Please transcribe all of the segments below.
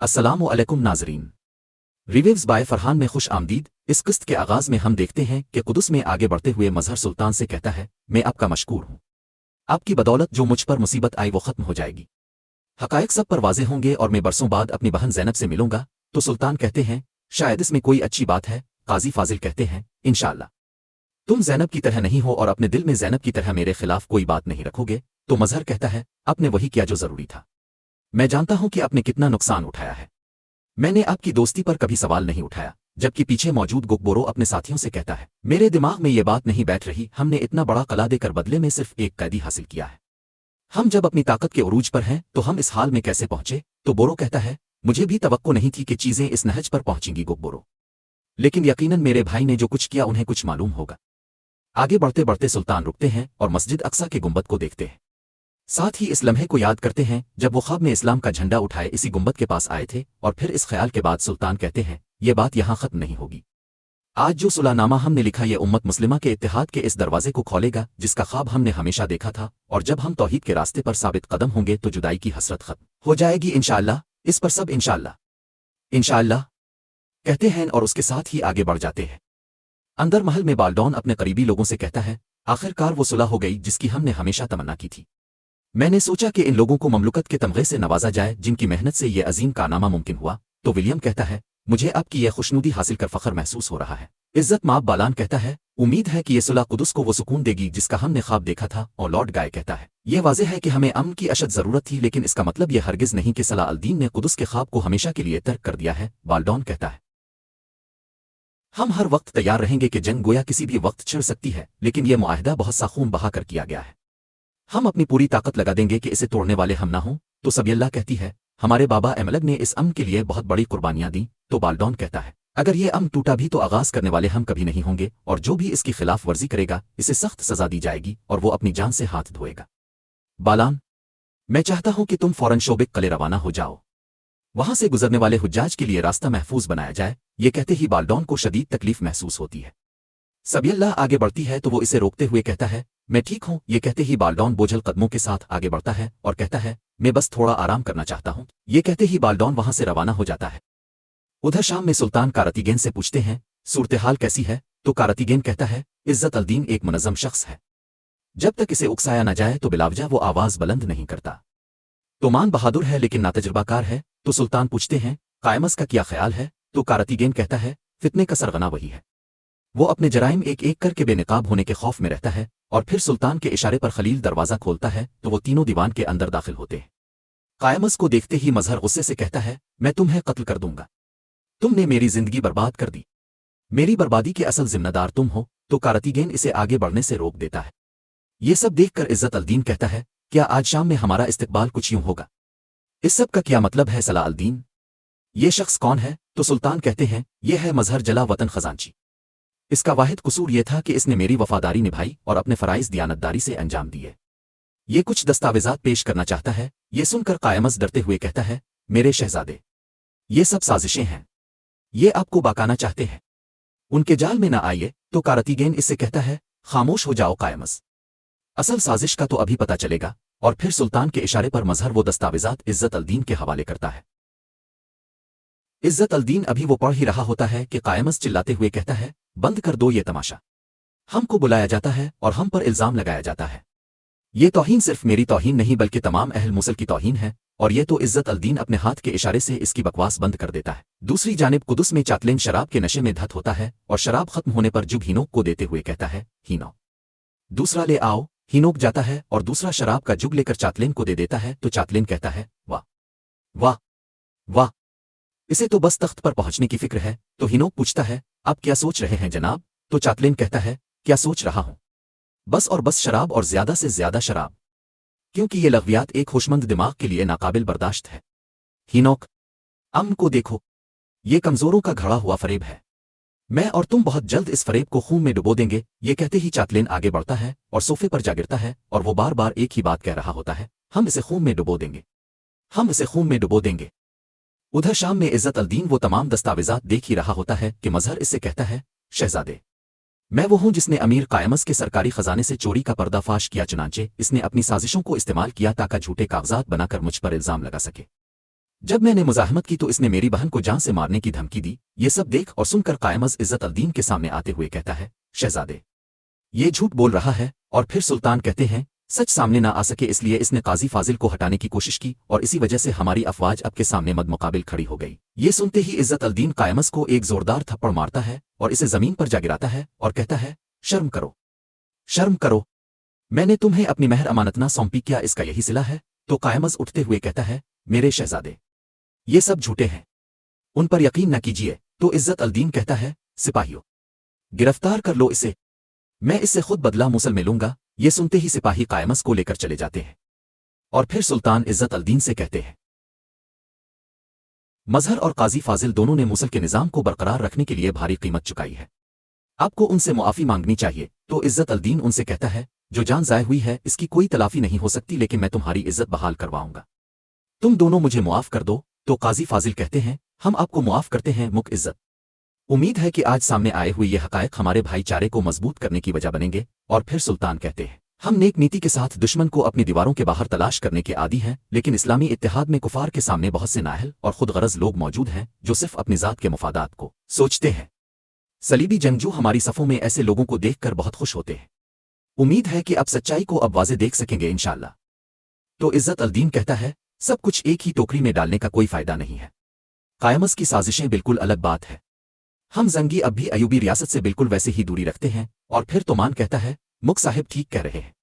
अस्सलामु अलैकुम नाज़रीन। रिवेव्स बाय फरहान में खुश आमदीद। इस किस्त के आगाज़ में हम देखते हैं कि कुदस में आगे बढ़ते हुए मजहर सुल्तान से कहता है, मैं आपका मशकूर हूँ। आपकी बदौलत जो मुझ पर मुसीबत आई वो ख़त्म हो जाएगी, हक़ाइक़ सब पर वाज़े होंगे और मैं बरसों बाद अपनी बहन ज़ैनब से मिलूंगा। तो सुल्तान कहते हैं, शायद इसमें कोई अच्छी बात है। काज़ी फाजिल कहते हैं, इंशाअल्लाह तुम ज़ैनब की तरह नहीं हो और अपने दिल में ज़ैनब की तरह मेरे खिलाफ कोई बात नहीं रखोगे। तो मजहर कहता है, आपने वही किया जो ज़रूरी था। मैं जानता हूं कि आपने कितना नुकसान उठाया है। मैंने आपकी दोस्ती पर कभी सवाल नहीं उठाया। जबकि पीछे मौजूद गुकबोरो अपने साथियों से कहता है, मेरे दिमाग में ये बात नहीं बैठ रही। हमने इतना बड़ा कला देकर बदले में सिर्फ एक कैदी हासिल किया है। हम जब अपनी ताकत के उरूज पर हैं तो हम इस हाल में कैसे पहुंचे। तो बोरो कहता है, मुझे भी तवक्को नहीं थी कि चीजें इस नहज पर पहुंचेंगी गुकबोरो, लेकिन यकीनन मेरे भाई ने जो कुछ किया उन्हें कुछ मालूम होगा। आगे बढ़ते बढ़ते सुल्तान रुकते हैं और मस्जिद अक्सा के गुंबद को देखते हैं। साथ ही इस लम्हे को याद करते हैं जब वो ख्वाब में इस्लाम का झंडा उठाए इसी गुंबद के पास आए थे। और फिर इस ख्याल के बाद सुल्तान कहते हैं, ये बात यहाँ खत्म नहीं होगी। आज जो सुलहनामा हमने लिखा ये उम्मत मुस्लिमा के इत्तेहाद के इस दरवाजे को खोलेगा जिसका ख्वाब हमने हमेशा देखा था। और जब हम तौहीद के रास्ते पर साबित कदम होंगे तो जुदाई की हसरत खत्म हो जाएगी इंशाअल्लाह। इस पर सब इंशाअल्लाह इंशाअल्लाह कहते हैं और उसके साथ ही आगे बढ़ जाते हैं। अंदर महल में बाल्डॉन अपने करीबी लोगों से कहता है, आखिरकार वो सुलह हो गई जिसकी हमने हमेशा तमन्ना की थी। मैंने सोचा कि इन लोगों को ममलुकत के तमगे से नवाजा जाए जिनकी मेहनत से ये अजीम कारनामा मुमकिन हुआ। तो विलियम कहता है, मुझे आपकी यह खुशनुदी हासिल कर फख्र महसूस हो रहा है। इज्जत माब बालान कहता है, उम्मीद है कि ये सुलह कुदस को वो सुकून देगी जिसका हमने ख्वाब देखा था। और लॉर्ड गाय कहता है, यह वाज़ेह है कि हमें अमन की अशद ज़रूरत थी, लेकिन इसका मतलब यह हरगिज़ नहीं कि सलाह अल-दीन ने कुदस के ख्वाब को हमेशा के लिए तर्क कर दिया है। बाल्डॉन कहता है, हम हर वक्त तैयार रहेंगे कि जंग गोया किसी भी वक्त छिड़ सकती है, लेकिन यह मुआहदा बहुत सा खून बहा कर किया गया है। हम अपनी पूरी ताकत लगा देंगे कि इसे तोड़ने वाले हम ना हों। तो सबियल्लाह कहती है, हमारे बाबा एमलग ने इस अमन के लिए बहुत बड़ी कुर्बानियां दी। तो बाल्डॉन कहता है, अगर ये अमन टूटा भी तो आगाज करने वाले हम कभी नहीं होंगे, और जो भी इसकी खिलाफ वर्जी करेगा इसे सख्त सजा दी जाएगी और वो अपनी जान से हाथ धोएगा। बालान, मैं चाहता हूं कि तुम फौरन शोबिक कले रवाना हो जाओ, वहां से गुजरने वाले हुज्जाज के लिए रास्ता महफूज बनाया जाए। ये कहते ही बाल्डॉन को शदीद तकलीफ महसूस होती है। सबियल्लाह आगे बढ़ती है तो वो इसे रोकते हुए कहता है, मैं ठीक हूं। ये कहते ही बाल्डॉन बोझल कदमों के साथ आगे बढ़ता है और कहता है, मैं बस थोड़ा आराम करना चाहता हूं। ये कहते ही बाल्डॉन वहां से रवाना हो जाता है। उधर शाम में सुल्तान कारतीगेन से पूछते हैं, सूरत-ए-हाल कैसी है। तो कारतीगेन कहता है, इज्जत अल-दीन एक मुनज़्ज़म शख्स है, जब तक इसे उकसाया न जाए तो बिलावजा वो आवाज बुलंद नहीं करता। तो मान बहादुर है लेकिन नातजुर्बाकार है। तो सुल्तान पूछते हैं, कायमस का क्या ख्याल है। तो कारतीगेन कहता है, फितने का सरगना वही है। वो अपने जराइम एक एक करके बेनकाब होने के खौफ में रहता है। और फिर सुल्तान के इशारे पर खलील दरवाजा खोलता है तो वो तीनों दीवान के अंदर दाखिल होते हैं। कायमस को देखते ही मजहर गुस्से से कहता है, मैं तुम्हें कत्ल कर दूंगा। तुमने मेरी जिंदगी बर्बाद कर दी, मेरी बर्बादी के असल जिम्मेदार तुम हो। तो कारतीगेन इसे आगे बढ़ने से रोक देता है। ये सब देखकर इज्जत अल-दीन कहता है, क्या आज शाम में हमारा इस्तकबाल कुछ यूं होगा। इस सब का क्या मतलब है सलाह अल-दीन, ये शख्स कौन है। तो सुल्तान कहते हैं, यह है मजहर जला वतन खजांची। इसका वाहिद कसूर यह था कि इसने मेरी वफादारी निभाई और अपने फराइज दियानतदारी से अंजाम दिए। ये कुछ दस्तावेजात पेश करना चाहता है। ये सुनकर कायमस डरते हुए कहता है, मेरे शहजादे, ये सब साजिशें हैं, ये आपको बाकाना चाहते हैं, उनके जाल में न आइए। तो कारतीगेन इससे कहता है, खामोश हो जाओ कायमस, असल साजिश का तो अभी पता चलेगा। और फिर सुल्तान के इशारे पर मजहर वो दस्तावेजात इज्जत अल-दीन के हवाले करता है। इज्जत अल-दीन अभी वो पढ़ ही रहा होता है कि कायमस चिल्लाते हुए कहता है, बंद कर दो ये तमाशा, हमको बुलाया जाता है और हम पर इल्जाम लगाया जाता है। ये तौहीन सिर्फ मेरी तौहीन नहीं बल्कि तमाम अहल मुसल की तौहीन है। और ये तो इज्जत अल-दीन अपने हाथ के इशारे से इसकी बकवास बंद कर देता है। दूसरी जानिब कुदस में चातलेन शराब के नशे में धत होता है और शराब खत्म होने पर जुग हीनोक को देते हुए कहता है, हीनो दूसरा ले आओ। हीनोक जाता है और दूसरा शराब का जुग लेकर चातलेन को दे देता है। तो चातलेन कहता है, वाह वाह वाह, इसे तो बस तख्त पर पहुंचने की फिक्र है। तो हीनोक पूछता है, आप क्या सोच रहे हैं जनाब। तो चातलेन कहता है, क्या सोच रहा हूं, बस और बस शराब और ज्यादा से ज्यादा शराब, क्योंकि ये लग़वियात एक होशमंद दिमाग के लिए नाकाबिल बर्दाश्त है। हीनोक, अमन को देखो, ये कमजोरों का घड़ा हुआ फरेब है, मैं और तुम बहुत जल्द इस फरेब को खून में डुबो देंगे। ये कहते ही चातलेन आगे बढ़ता है और सोफे पर जा गिरता है और वो बार बार एक ही बात कह रहा होता है, हम इसे खून में डुबो देंगे, हम इसे खून में डुबो देंगे। उधर शाम में इज्जत अल-दीन वो तमाम दस्तावेजात देख ही रहा होता है कि मजहर इससे कहता है, शहजादे, मैं वो हूं जिसने अमीर कायमस के सरकारी खजाने से चोरी का पर्दाफाश किया। चुनांचे इसने अपनी साजिशों को इस्तेमाल किया ताकि झूठे कागजात बनाकर मुझ पर इल्जाम लगा सके। जब मैंने मुजाहमत की तो इसने मेरी बहन को जान से मारने की धमकी दी। ये सब देख और सुनकर कायमज इज्जत अल-दीन के सामने आते हुए कहता है, शहजादे, ये झूठ बोल रहा है। और फिर सुल्तान कहते हैं, सच सामने ना आ सके इसलिए इसने काजी फाजिल को हटाने की कोशिश की और इसी वजह से हमारी अफवाज अब के सामने मद मुकाबिल खड़ी हो गई। ये सुनते ही इज्जत अल-दीन कायमस को एक जोरदार थप्पड़ मारता है और इसे जमीन पर जा गिराता है और कहता है, शर्म करो, शर्म करो, मैंने तुम्हें अपनी महर अमानतना सौंपी, क्या इसका यही सिला है? तो कायमज उठते हुए कहता है, मेरे शहजादे, ये सब झूठे हैं, उन पर यकीन न कीजिए। तो इज्जत अल-दीन कहता है, सिपाहियों, गिरफ्तार कर लो इसे, मैं इससे खुद बदला मुसल में लूंगा। ये सुनते ही सिपाही कायमस को लेकर चले जाते हैं और फिर सुल्तान इज्जत अल-दीन से कहते हैं, मजहर और काजी फाजिल दोनों ने मुसल के निजाम को बरकरार रखने के लिए भारी कीमत चुकाई है, आपको उनसे मुआफी मांगनी चाहिए। तो इज्जत अल-दीन उनसे कहता है, जो जान ज़ाय हुई है इसकी कोई तलाफी नहीं हो सकती, लेकिन मैं तुम्हारी इज्जत बहाल करवाऊंगा, तुम दोनों मुझे मुआफ कर दो। तो काजी फाजिल कहते हैं, हम आपको मुआफ करते हैं मुक इज्जत, उम्मीद है कि आज सामने आए हुए ये हकायक हमारे भाईचारे को मजबूत करने की वजह बनेंगे। और फिर सुल्तान कहते हैं, हम नेक नीति के साथ दुश्मन को अपनी दीवारों के बाहर तलाश करने के आदी हैं, लेकिन इस्लामी इत्तेहाद में कुफार के सामने बहुत से नाहल और खुद गरज लोग मौजूद हैं जो सिर्फ अपनी ज़ात के मुफादात को सोचते हैं। सलीबी जंगजू हमारी सफ़ों में ऐसे लोगों को देखकर बहुत खुश होते हैं, उम्मीद है कि अब सच्चाई को अब वाज़े देख सकेंगे इंशाअल्लाह। तो इज्जत अल-दीन कहता है, सब कुछ एक ही टोकरी में डालने का कोई फायदा नहीं है, कायमस की साजिशें बिल्कुल अलग बात है, हम जंगी अब भी अयूबी रियासत से बिल्कुल वैसे ही दूरी रखते हैं। और फिर तोमान कहता है, मुक साहिब ठीक कह रहे हैं,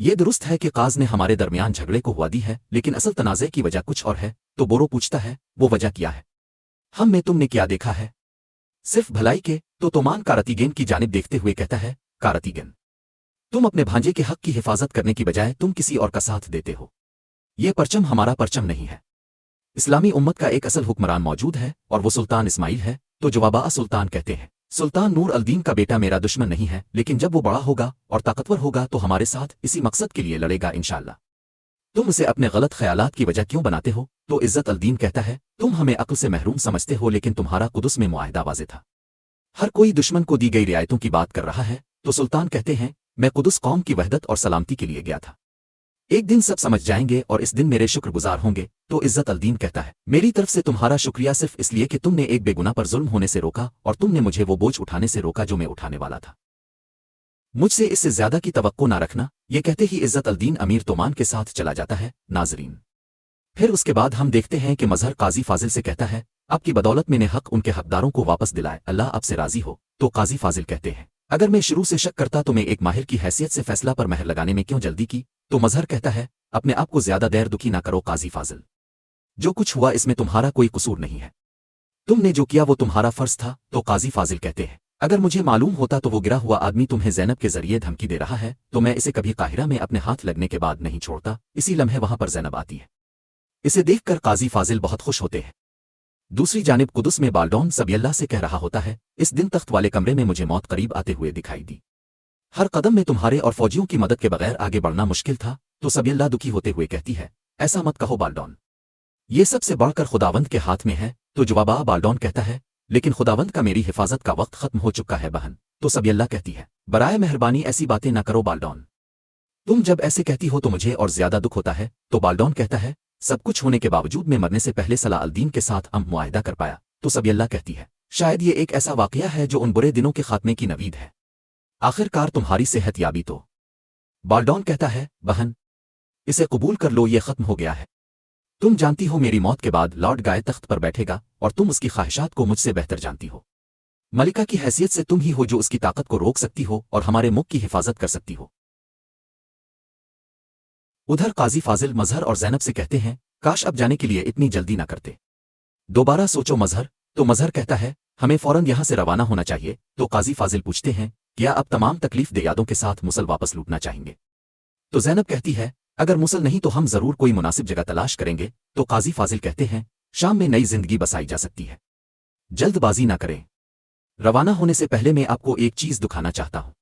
ये दुरुस्त है कि काज ने हमारे दरमियान झगड़े को हुआ दी है, लेकिन असल तनाज़े की वजह कुछ और है। तो बोरो पूछता है, वो वजह क्या है, हम में तुमने क्या देखा है, सिर्फ भलाई के? तो तोमान कारतीगेन की जानिब देखते हुए कहता है, कारतीगेन, तुम अपने भांजे के हक की हिफाजत करने की बजाय तुम किसी और का साथ देते हो, ये परचम हमारा परचम नहीं है, इस्लामी उम्मत का एक असल हुक्मरान मौजूद है और वो सुल्तान इस्माइल है। तो जवाबा सुल्तान कहते हैं, सुल्तान नूर अल-दीन का बेटा मेरा दुश्मन नहीं है, लेकिन जब वो बड़ा होगा और ताकतवर होगा तो हमारे साथ इसी मकसद के लिए लड़ेगा इंशाअल्लाह। तुम उसे अपने गलत ख्यालात की वजह क्यों बनाते हो? तो इज्जत अल-दीन कहता है, तुम हमें अक्ल से महरूम समझते हो, लेकिन तुम्हारा कुदस में मुआहदा वाज़े था, हर कोई दुश्मन को दी गई रियायतों की बात कर रहा है। तो सुल्तान कहते हैं, मैं कुदस कौम की वहदत और सलामती के लिए गया था, एक दिन सब समझ जाएंगे और इस दिन मेरे शुक्रगुजार होंगे। तो इज्जत अल-दीन कहता है, मेरी तरफ से तुम्हारा शुक्रिया सिर्फ इसलिए कि तुमने एक बेगुनाह पर जुल्म होने से रोका और तुमने मुझे वो बोझ उठाने से रोका जो मैं उठाने वाला था, मुझसे इससे ज्यादा की तवक्को ना रखना। ये कहते ही इज्जत अल-दीन अमीर तोमान के साथ चला जाता है। नाजरीन, फिर उसके बाद हम देखते हैं कि मजहर काजी फाजिल से कहता है, आपकी बदौलत मैंने हक उनके हकदारों को वापस दिलाए, अल्लाह आपसे राजी हो। तो काजी फाजिल कहते हैं, अगर मैं शुरू से शक करता तो मैं एक माहिर की हैसियत से फैसला पर महर लगाने में क्यों जल्दी की। तो मजहर कहता है, अपने आप को ज्यादा देर दुखी ना करो काजी फाजिल, जो कुछ हुआ इसमें तुम्हारा कोई कसूर नहीं है, तुमने जो किया वो तुम्हारा फर्ज था। तो काजी फाजिल कहते हैं, अगर मुझे मालूम होता तो वो गिरा हुआ आदमी तुम्हें ज़ैनब के जरिए धमकी दे रहा है तो मैं इसे कभी काहिरा में अपने हाथ लगने के बाद नहीं छोड़ता। इसी लम्हे वहां पर ज़ैनब आती है, इसे देखकर काजी फाजिल बहुत खुश होते हैं। दूसरी जानिब कुदस में बाल्डोन सबियल्लाह से कह रहा होता है, इस दिन तख्त वाले कमरे में मुझे मौत करीब आते हुए दिखाई दी, हर कदम में तुम्हारे और फौजियों की मदद के बगैर आगे बढ़ना मुश्किल था। तो सबियल्लाह दुखी होते हुए कहती है, ऐसा मत कहो बाल्डोन, ये सबसे बढ़कर खुदावंद के हाथ में है। तो जवाबा बाल्डोन कहता है, लेकिन खुदावंद का मेरी हिफाजत का वक्त खत्म हो चुका है बहन। तो सबियल्लाह कहती है, बराए मेहरबानी ऐसी बातें ना करो बाल्डोन, तुम जब ऐसे कहती हो तो मुझे और ज्यादा दुख होता है। तो बाल्डोन कहता है, सब कुछ होने के बावजूद मैं मरने से पहले सलाह अल-दीन के साथ मुआहिदा कर पाया। तो सबियल्लाह कहती है, शायद ये एक ऐसा वाकया है जो उन बुरे दिनों के खात्मे की नवीद है, आखिरकार तुम्हारी सेहत याबी तो। बाल्डोन कहता है, बहन इसे कबूल कर लो, ये खत्म हो गया है, तुम जानती हो मेरी मौत के बाद लॉर्ड गाय तख्त पर बैठेगा और तुम उसकी ख्वाहिशात को मुझसे बेहतर जानती हो, मलिका की हैसियत से तुम ही हो जो उसकी ताकत को रोक सकती हो और हमारे मुल्क की हिफाजत कर सकती हो। उधर काजी फाजिल मजहर और ज़ैनब से कहते हैं, काश अब जाने के लिए इतनी जल्दी ना करते, दोबारा सोचो मजहर। तो मजहर कहता है, हमें फौरन यहां से रवाना होना चाहिए। तो काजी फाजिल पूछते हैं, क्या अब तमाम तकलीफ दे यादों के साथ मुसल वापस लूटना चाहेंगे? तो ज़ैनब कहती है, अगर मुसल नहीं तो हम जरूर कोई मुनासिब जगह तलाश करेंगे। तो काजी फाजिल कहते हैं, शाम में नई जिंदगी बसाई जा सकती है, जल्दबाजी ना करें, रवाना होने से पहले मैं आपको एक चीज दिखाना चाहता हूं,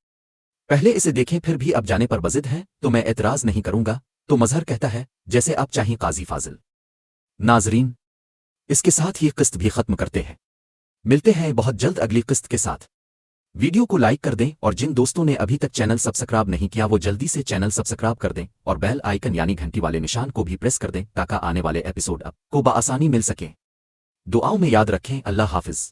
पहले इसे देखें, फिर भी अब जाने पर बजिद हैं तो मैं एतराज नहीं करूंगा। तो मजहर कहता है, जैसे आप चाहिए काजी फाजिल। नाजरीन, इसके साथ ही किस्त भी खत्म करते हैं, मिलते हैं बहुत जल्द अगली किस्त के साथ। वीडियो को लाइक कर दें और जिन दोस्तों ने अभी तक चैनल सब्सक्राइब नहीं किया वो जल्दी से चैनल सब्सक्राइब कर दें और बेल आइकन यानी घंटी वाले निशान को भी प्रेस कर दें ताकि आने वाले एपिसोड आपको बआसानी मिल सके। दुआओं में याद रखें। अल्लाह हाफिज।